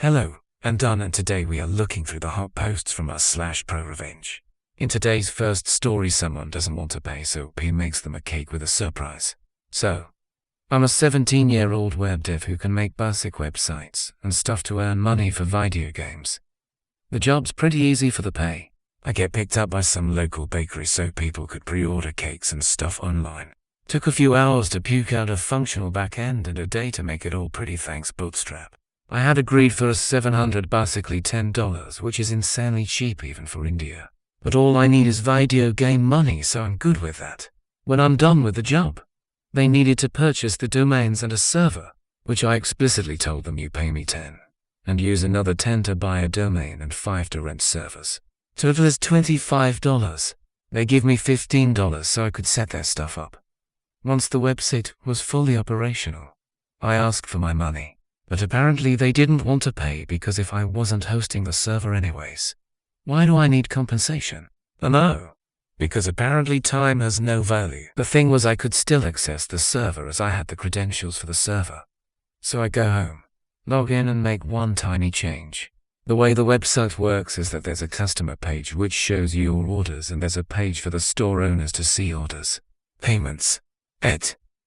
Hello, and done, and today we are looking through the hot posts from us/ProRevenge. In today's first story, someone doesn't want to pay, so P makes them a cake with a surprise. So, I'm a 17-year-old web dev who can make basic websites and stuff to earn money for video games. The job's pretty easy for the pay. I get picked up by some local bakery so people could pre-order cakes and stuff online. Took a few hours to puke out a functional back-end and a day to make it all pretty, thanks Bootstrap. I had agreed for a $700, basically $10, which is insanely cheap even for India. But all I need is video game money, so I'm good with that. When I'm done with the job, they needed to purchase the domains and a server, which I explicitly told them you pay me 10, and use another 10 to buy a domain and 5 to rent servers. Total is $25. They give me $15 so I could set their stuff up. Once the website was fully operational, I asked for my money. But apparently they didn't want to pay because if I wasn't hosting the server anyways. Why do I need compensation? No. Because apparently time has no value. The thing was I could still access the server as I had the credentials for the server. So I go home, log in and make one tiny change. The way the website works is that there's a customer page which shows you your orders and there's a page for the store owners to see orders. Payments.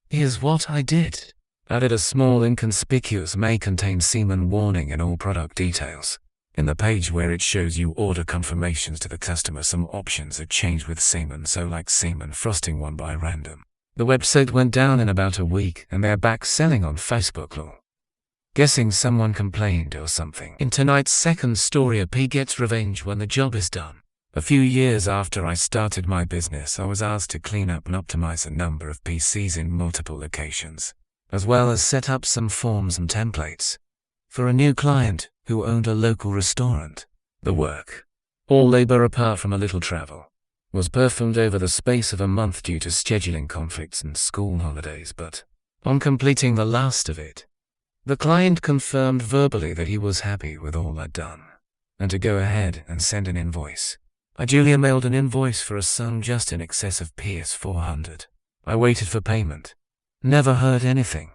Here's what I did. Added a small inconspicuous may contain semen warning in all product details. In the page where it shows you order confirmations to the customer, some options are changed with semen, so like semen frosting one by random. The website went down in about a week and they're back selling on Facebook lol. Guessing someone complained or something. In tonight's second story, a P gets revenge when the job is done. A few years after I started my business, I was asked to clean up and optimize a number of PCs in multiple locations, as well as set up some forms and templates for a new client who owned a local restaurant. The work, all labor apart from a little travel, was performed over the space of a month due to scheduling conflicts and school holidays, but on completing the last of it, the client confirmed verbally that he was happy with all I'd done, and to go ahead and send an invoice. I duly mailed an invoice for a sum just in excess of PS400. I waited for payment. Never heard anything.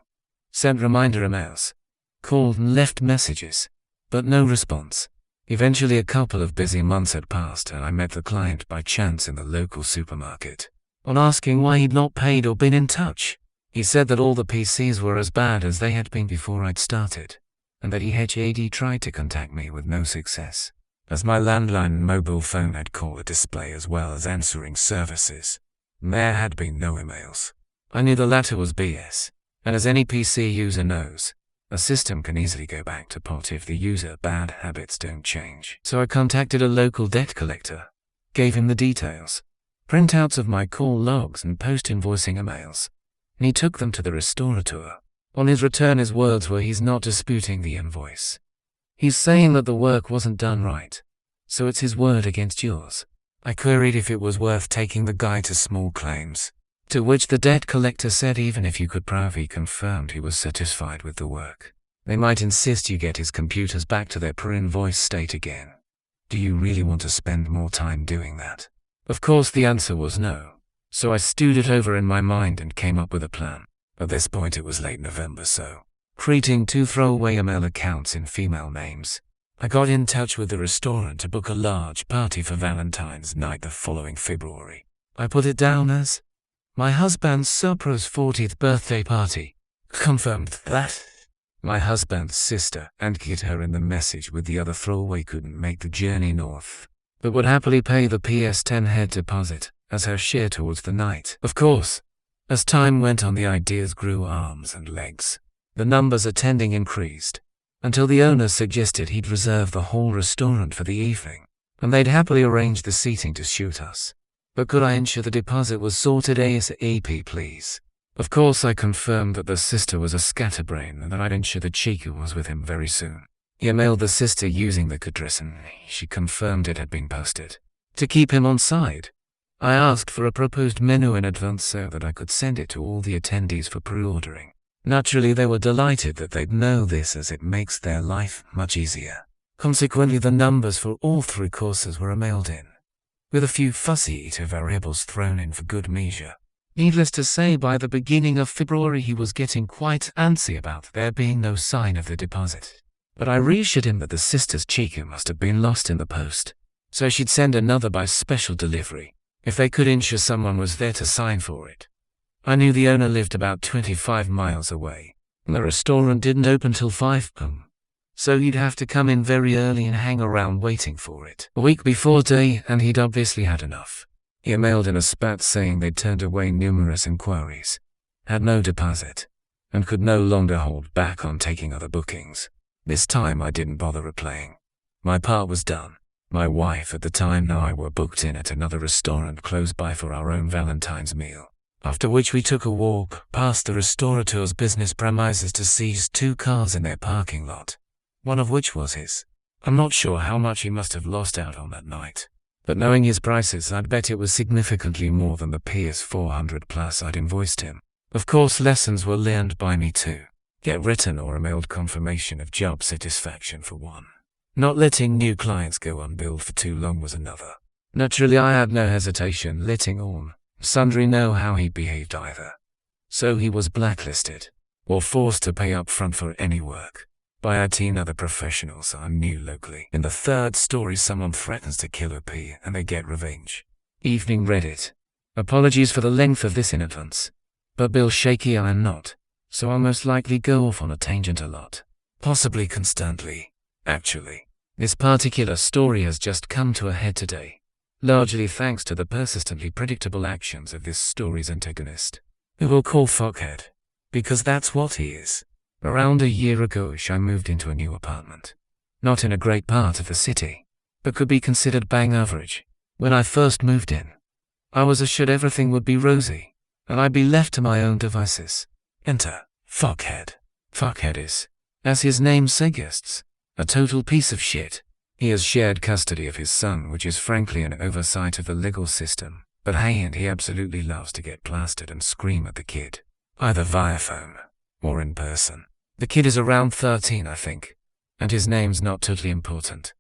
Sent reminder emails. Called and left messages. But no response. Eventually a couple of busy months had passed and I met the client by chance in the local supermarket. On asking why he'd not paid or been in touch, he said that all the PCs were as bad as they had been before I'd started, and that he had tried to contact me with no success, as my landline and mobile phone had caller display as well as answering services. There had been no emails. I knew the latter was BS, and as any PC user knows, a system can easily go back to pot if the user bad habits don't change. So I contacted a local debt collector, gave him the details, printouts of my call logs and post-invoicing emails, and he took them to the restaurateur. On his return, his words were he's not disputing the invoice. He's saying that the work wasn't done right, so it's his word against yours. I queried if it was worth taking the guy to small claims. To which the debt collector said even if you could prove he confirmed he was satisfied with the work, they might insist you get his computers back to their per-invoice state again. Do you really want to spend more time doing that? Of course the answer was no, so I stewed it over in my mind and came up with a plan. At this point it was late November, so creating 2 throwaway email accounts in female names, I got in touch with the restaurant to book a large party for Valentine's night the following February. I put it down as my husband's Supra's 40th birthday party. Confirmed that my husband's sister, and get her in the message with the other throwaway, couldn't make the journey north, but would happily pay the PS10 head deposit as her share towards the night. Of course, as time went on the ideas grew arms and legs. The numbers attending increased, until the owner suggested he'd reserve the whole restaurant for the evening, and they'd happily arrange the seating to suit us. But could I ensure the deposit was sorted ASAP, please? Of course I confirmed that the sister was a scatterbrain and that I'd ensure the cheeky was with him very soon. He emailed the sister using the address and she confirmed it had been posted. To keep him on side, I asked for a proposed menu in advance so that I could send it to all the attendees for pre-ordering. Naturally they were delighted that they'd know this as it makes their life much easier. Consequently the numbers for all 3 courses were emailed in, with a few fussy eater variables thrown in for good measure. Needless to say, by the beginning of February he was getting quite antsy about there being no sign of the deposit. But I reassured him that the sister's Chica must have been lost in the post, so she'd send another by special delivery, if they could ensure someone was there to sign for it. I knew the owner lived about 25 miles away, and the restaurant didn't open till 5 p.m. So he'd have to come in very early and hang around waiting for it. A week before day, and he'd obviously had enough. He emailed in a spat saying they'd turned away numerous inquiries, had no deposit, and could no longer hold back on taking other bookings. This time I didn't bother replying. My part was done. My wife at the time and I were booked in at another restaurant close by for our own Valentine's meal, after which we took a walk past the restaurateur's business premises to seize 2 cars in their parking lot, one of which was his. I'm not sure how much he must have lost out on that night, but knowing his prices, I'd bet it was significantly more than the PS400 plus I'd invoiced him. Of course, lessons were learned by me too. Get written or emailed confirmation of job satisfaction for one. Not letting new clients go unbilled for too long was another. Naturally, I had no hesitation letting on sundry know how he behaved either. So he was blacklisted, or forced to pay up front for any work, by 18 other professionals I knew locally. In the third story, someone threatens to kill OP and they get revenge. Evening Reddit. Apologies for the length of this in advance, but Bill shaky I am not, so I'll most likely go off on a tangent a lot. Possibly constantly, actually. This particular story has just come to a head today, largely thanks to the persistently predictable actions of this story's antagonist, who we'll call Fuckhead, because that's what he is. Around a year ago-ish I moved into a new apartment. Not in a great part of the city, but could be considered bang average. When I first moved in, I was assured everything would be rosy, and I'd be left to my own devices. Enter Fuckhead. Fuckhead is, as his name suggests, a total piece of shit. He has shared custody of his son, which is frankly an oversight of the legal system, but hey, and he absolutely loves to get plastered and scream at the kid, either via phone or in person. The kid is around 13, I think, and his name's not totally important,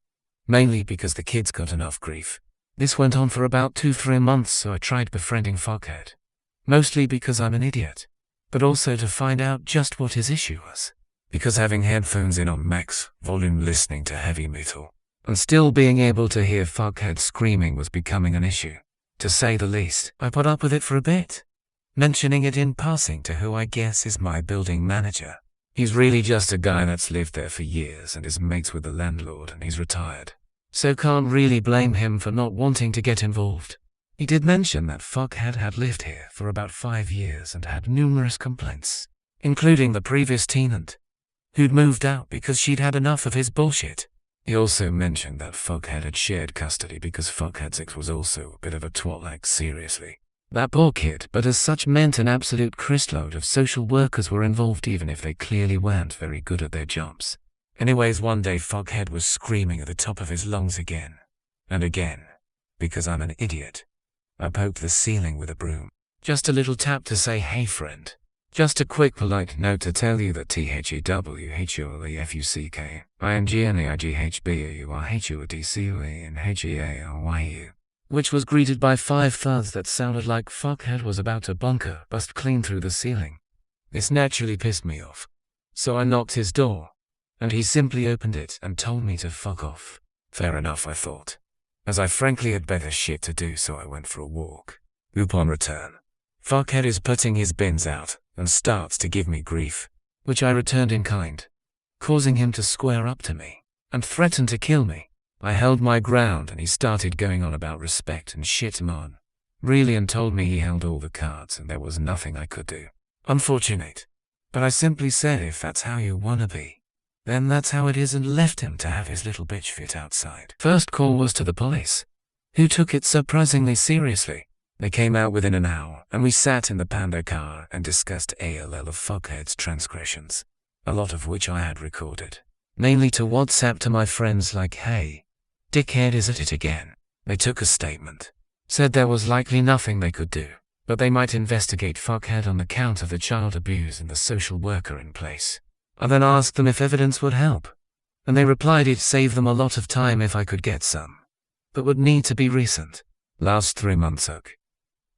mainly because the kid's got enough grief. This went on for about 2-3 months, so I tried befriending Fuckhead, mostly because I'm an idiot, but also to find out just what his issue was. Because having headphones in on max volume listening to heavy metal, and still being able to hear Fuckhead screaming was becoming an issue, to say the least. I put up with it for a bit, mentioning it in passing to who I guess is my building manager. He's really just a guy that's lived there for years and is mates with the landlord, and he's retired, so can't really blame him for not wanting to get involved. He did mention that Fuckhead had lived here for about 5 years and had numerous complaints, including the previous tenant, who'd moved out because she'd had enough of his bullshit. He also mentioned that Fuckhead had shared custody because Fuckhead's ex was also a bit of a twat, like seriously. That poor kid, but as such meant an absolute crystload of social workers were involved even if they clearly weren't very good at their jobs. Anyways, one day Fuckhead was screaming at the top of his lungs again and again. Because I'm an idiot, I poked the ceiling with a broom. Just a little tap to say, hey friend. Just a quick polite note to tell you that THEWHULEFUCK-INGNEIGHBAURHUDCUANHEARYU, which was greeted by 5 thuds that sounded like Fuckhead was about to bust clean through the ceiling. This naturally pissed me off, so I knocked his door, and he simply opened it and told me to fuck off. Fair enough, I thought, as I frankly had better shit to do, so I went for a walk. Upon return, Fuckhead is putting his bins out and starts to give me grief, which I returned in kind, causing him to square up to me and threaten to kill me. I held my ground and he started going on about respect and shit man, really, and told me he held all the cards and there was nothing I could do. Unfortunate, but I simply said if that's how you wanna be, then that's how it is, and left him to have his little bitch fit outside. First call was to the police, who took it surprisingly seriously. They came out within an hour, and we sat in the Panda car and discussed ALL of Fuckhead's transgressions, a lot of which I had recorded, mainly to WhatsApp to my friends like, hey, dickhead is at it again. They took a statement, said there was likely nothing they could do, but they might investigate Fuckhead on account of the child abuse and the social worker in place. I then asked them if evidence would help, and they replied it'd save them a lot of time if I could get some, but would need to be recent. Last 3 months, ok.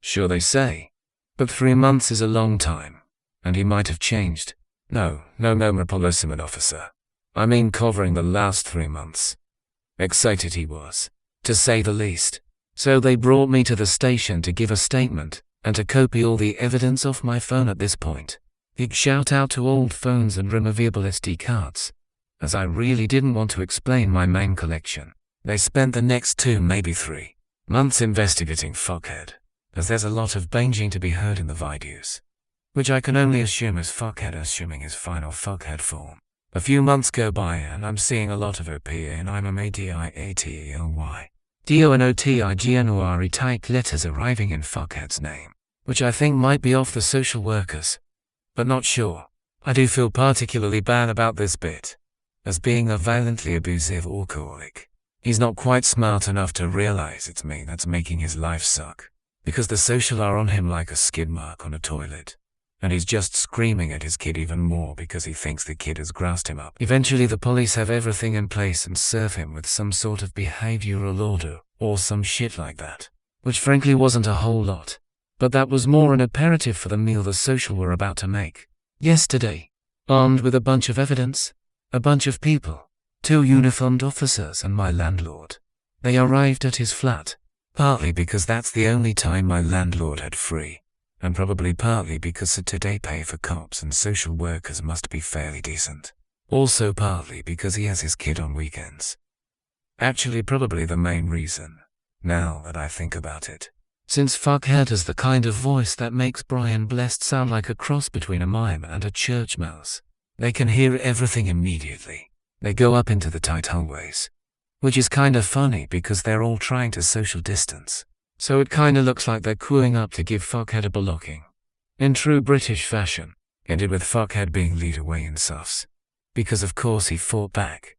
Sure, they say, but 3 months is a long time, and he might have changed. No, Rapolosimon officer. I mean covering the last 3 months. Excited he was, to say the least. So they brought me to the station to give a statement, and to copy all the evidence off my phone at this point. Big shout out to old phones and removable SD cards, as I really didn't want to explain my main collection. They spent the next 2, maybe 3 months investigating fuckhead, as there's a lot of banging to be heard in the videos, which I can only assume is fuckhead assuming his final fuckhead form. A few months go by and I'm seeing a lot of OPA and I'm a MADIATELY. DONOTIGNORE type letters arriving in fuckhead's name, which I think might be off the social workers, but not sure. I do feel particularly bad about this bit, as being a violently abusive alcoholic, he's not quite smart enough to realize it's me that's making his life suck, because the social are on him like a skid mark on a toilet, and he's just screaming at his kid even more because he thinks the kid has grassed him up. Eventually the police have everything in place and serve him with some sort of behavioral order, or some shit like that, which frankly wasn't a whole lot, but that was more an imperative for the meal the social were about to make. Yesterday, armed with a bunch of evidence, a bunch of people, 2 uniformed officers and my landlord, they arrived at his flat, partly because that's the only time my landlord had free, and probably partly because today pay for cops and social workers must be fairly decent. Also partly because he has his kid on weekends. Actually probably the main reason, now that I think about it. Since fuckhead has the kind of voice that makes Brian Blessed sound like a cross between a mime and a church mouse, they can hear everything immediately. They go up into the tight hallways, which is kinda funny because they're all trying to social distance. So it kinda looks like they're queuing up to give fuckhead a blocking. In true British fashion, ended with fuckhead being lead away in suffs. Because of course he fought back.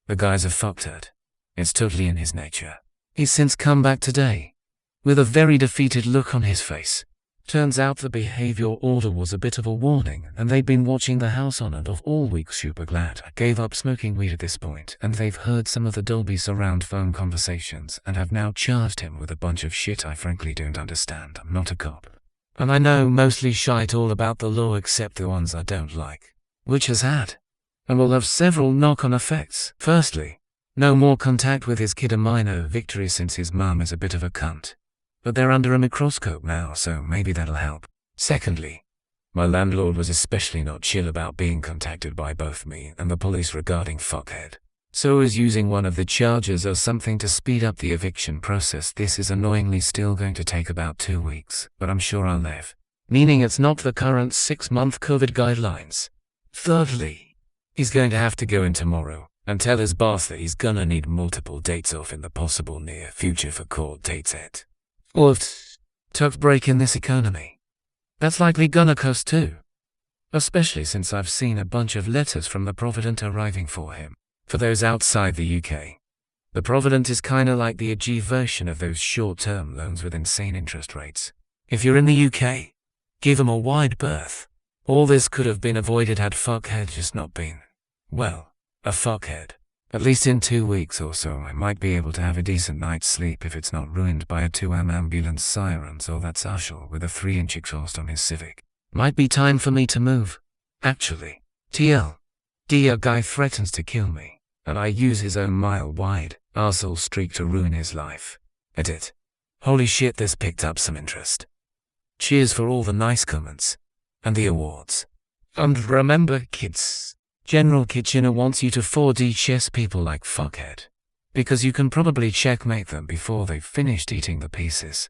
The guy's a fuckhead. It's totally in his nature. He's since come back today, with a very defeated look on his face. Turns out the behavior order was a bit of a warning, and they'd been watching the house on and off all week. Super glad I gave up smoking weed at this point, and they've heard some of the Dolby surround phone conversations and have now charged him with a bunch of shit I frankly don't understand. I'm not a cop, and I know mostly shite all about the law except the ones I don't like, which has had, and will have several knock-on effects. Firstly, no more contact with his kid, a minor victory since his mum is a bit of a cunt. But they're under a microscope now, so maybe that'll help. Secondly, my landlord was especially not chill about being contacted by both me and the police regarding fuckhead. So is using one of the charges or something to speed up the eviction process. This is annoyingly still going to take about 2 weeks, but I'm sure I'll live. Meaning it's not the current 6-month COVID guidelines. Thirdly, he's going to have to go in tomorrow and tell his boss that he's gonna need multiple dates off in the possible near future for court dates at. Or tough break in this economy. That's likely gonna cost too. Especially since I've seen a bunch of letters from the Provident arriving for him. For those outside the UK, the Provident is kinda like the AG version of those short-term loans with insane interest rates. If you're in the UK, give them a wide berth. All this could have been avoided had fuckhead just not been, well, a fuckhead. At least in 2 weeks or so I might be able to have a decent night's sleep if it's not ruined by a 2am ambulance sirens or that Sashal with a 3-inch exhaust on his Civic. Might be time for me to move. Actually, a guy threatens to kill me, and I use his own mile-wide arsehole streak to ruin his life. Edit. Holy shit, this picked up some interest. Cheers for all the nice comments and the awards. And remember kids, General Kitchener wants you to 4D chess people like fuckhead, because you can probably checkmate them before they've finished eating the pieces.